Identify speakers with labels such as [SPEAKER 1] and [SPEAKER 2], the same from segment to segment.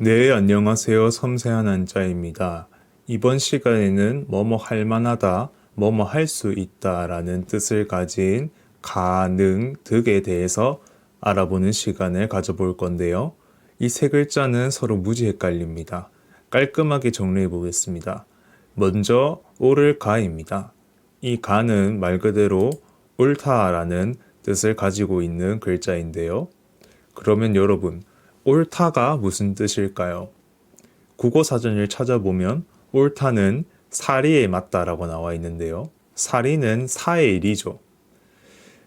[SPEAKER 1] 네, 안녕하세요. 섬세한 한자입니다. 이번 시간에는 뭐뭐 할 만하다, 뭐뭐 할 수 있다 라는 뜻을 가진 가능, 득에 대해서 알아보는 시간을 가져볼 건데요. 이 세 글자는 서로 무지 헷갈립니다. 깔끔하게 정리해 보겠습니다. 먼저 옳을 가입니다. 이 가는 말 그대로 옳다라는 뜻을 가지고 있는 글자인데요. 그러면 여러분, 옳다가 무슨 뜻일까요? 국어사전을 찾아보면 옳다는 사리에 맞다라고 나와 있는데요. 사리는 사의 일이죠.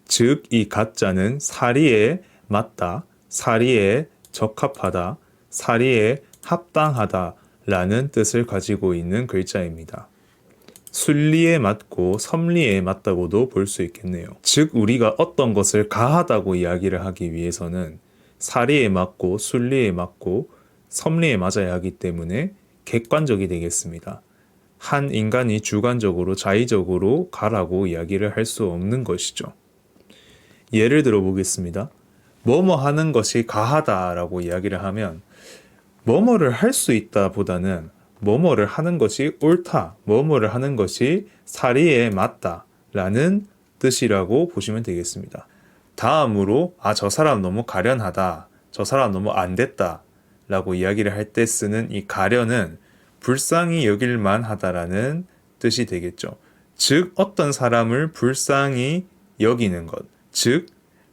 [SPEAKER 1] 즉, 이 가자는 사리에 맞다, 사리에 적합하다, 사리에 합당하다 라는 뜻을 가지고 있는 글자입니다. 순리에 맞고 섭리에 맞다고도 볼 수 있겠네요. 즉, 우리가 어떤 것을 가하다고 이야기를 하기 위해서는 사리에 맞고 순리에 맞고 섭리에 맞아야 하기 때문에 객관적이 되겠습니다. 한 인간이 주관적으로 자의적으로 가라고 이야기를 할 수 없는 것이죠. 예를 들어 보겠습니다. 뭐뭐 하는 것이 가하다라고 이야기를 하면 뭐뭐를 할 수 있다 보다는 뭐뭐를 하는 것이 옳다, 뭐뭐를 하는 것이 사리에 맞다 라는 뜻이라고 보시면 되겠습니다. 다음으로 저 사람 너무 가련하다, 저 사람 너무 안 됐다 라고 이야기를 할 때 쓰는 이 가련은 불쌍히 여길만 하다라는 뜻이 되겠죠. 즉 어떤 사람을 불쌍히 여기는 것, 즉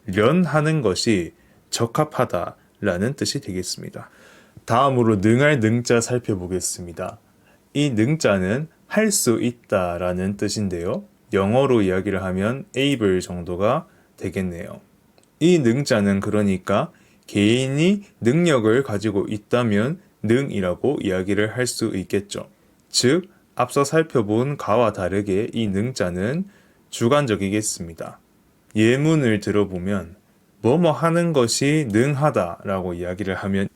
[SPEAKER 1] 련하는 것이 적합하다라는 뜻이 되겠습니다. 다음으로 능할 능자 살펴보겠습니다. 이 능자는 할 수 있다라는 뜻인데요. 영어로 이야기를 하면 able 정도가 되겠네요. 이 능자는 그러니까 개인이 능력을 가지고 있다면 능이라고 이야기를 할 수 있겠죠. 즉, 앞서 살펴본 가와 다르게 이 능자는 주관적이겠습니다. 예문을 들어보면 뭐뭐 하는 것이 능하다라고 이야기를 하면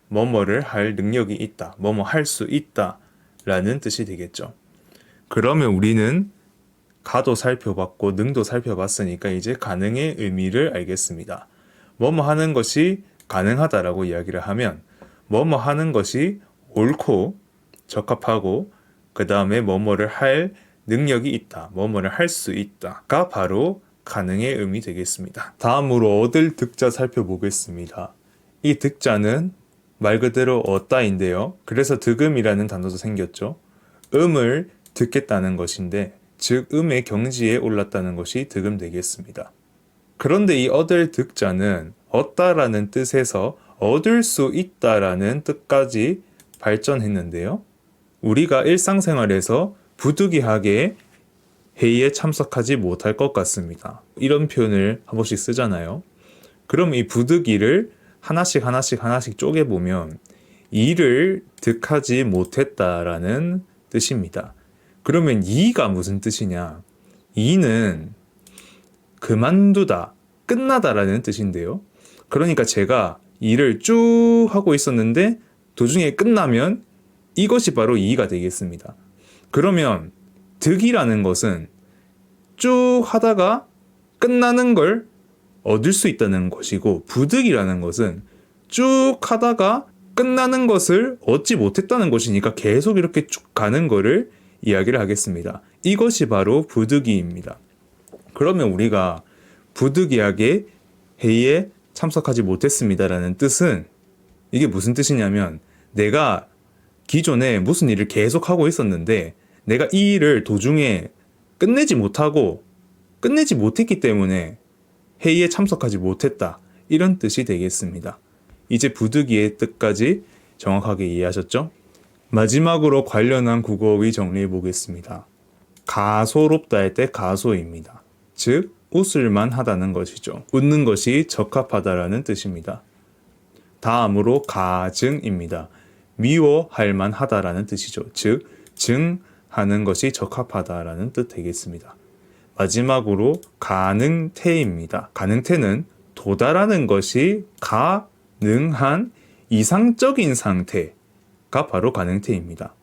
[SPEAKER 1] 뭐뭐를 할 능력이 있다, 뭐뭐 할 수 있다 라는 뜻이 되겠죠. 그러면 우리는 가도 살펴봤고 능도 살펴봤으니까 이제 가능의 의미를 알겠습니다. 뭐뭐 하는 것이 가능하다라고 이야기를 하면 뭐뭐 하는 것이 옳고 적합하고 그 다음에 뭐뭐를 할 능력이 있다, 뭐뭐를 할 수 있다가 바로 가능의 의미 되겠습니다. 다음으로 얻을 득자 살펴보겠습니다. 이 득자는 말 그대로 얻다인데요. 그래서 득음이라는 단어도 생겼죠. 음을 듣겠다는 것인데 즉 음의 경지에 올랐다는 것이 득음 되겠습니다. 그런데 이 얻을 득자는 얻다라는 뜻에서 얻을 수 있다라는 뜻까지 발전했는데요. 우리가 일상생활에서 부득이하게 회의에 참석하지 못할 것 같습니다. 이런 표현을 한 번씩 쓰잖아요. 그럼 이 부득이를 하나씩 쪼개보면 이를 득하지 못했다라는 뜻입니다. 그러면 이가 무슨 뜻이냐? 이는 그만두다, 끝나다라는 뜻인데요. 그러니까 제가 일을 쭉 하고 있었는데 도중에 끝나면 이것이 바로 이가 되겠습니다. 그러면 득이라는 것은 쭉 하다가 끝나는 걸 얻을 수 있다는 것이고 부득이라는 것은 쭉 하다가 끝나는 것을 얻지 못했다는 것이니까 계속 이렇게 쭉 가는 거를 이야기를 하겠습니다. 이것이 바로 부득이입니다. 그러면 우리가 부득이하게 회의에 참석하지 못했습니다라는 뜻은 이게 무슨 뜻이냐면 내가 기존에 무슨 일을 계속 하고 있었는데 내가 이 일을 도중에 끝내지 못했기 때문에 회의에 참석하지 못했다. 이런 뜻이 되겠습니다. 이제 부득이의 뜻까지 정확하게 이해하셨죠? 마지막으로 관련한 국어의 정리해 보겠습니다. 가소롭다 할 때 가소입니다. 즉 웃을만 하다는 것이죠. 웃는 것이 적합하다라는 뜻입니다. 다음으로 가증입니다. 미워할 만하다라는 뜻이죠. 즉 증하는 것이 적합하다라는 뜻 되겠습니다. 마지막으로 가능태입니다. 가능태는 도달하는 것이 가능한 이상적인 상태가 바로 가능태입니다.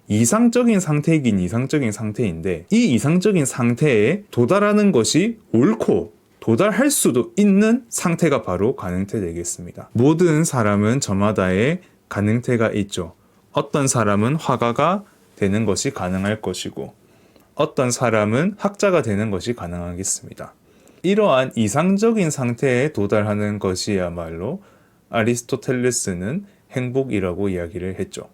[SPEAKER 1] 이상적인 상태이긴 이상적인 상태인데 이 이상적인 상태에 도달하는 것이 옳고 도달할 수도 있는 상태가 바로 가능태 되겠습니다. 모든 사람은 저마다의 가능태가 있죠. 어떤 사람은 화가가 되는 것이 가능할 것이고 어떤 사람은 학자가 되는 것이 가능하겠습니다. 이러한 이상적인 상태에 도달하는 것이야말로 아리스토텔레스는 행복이라고 이야기를 했죠.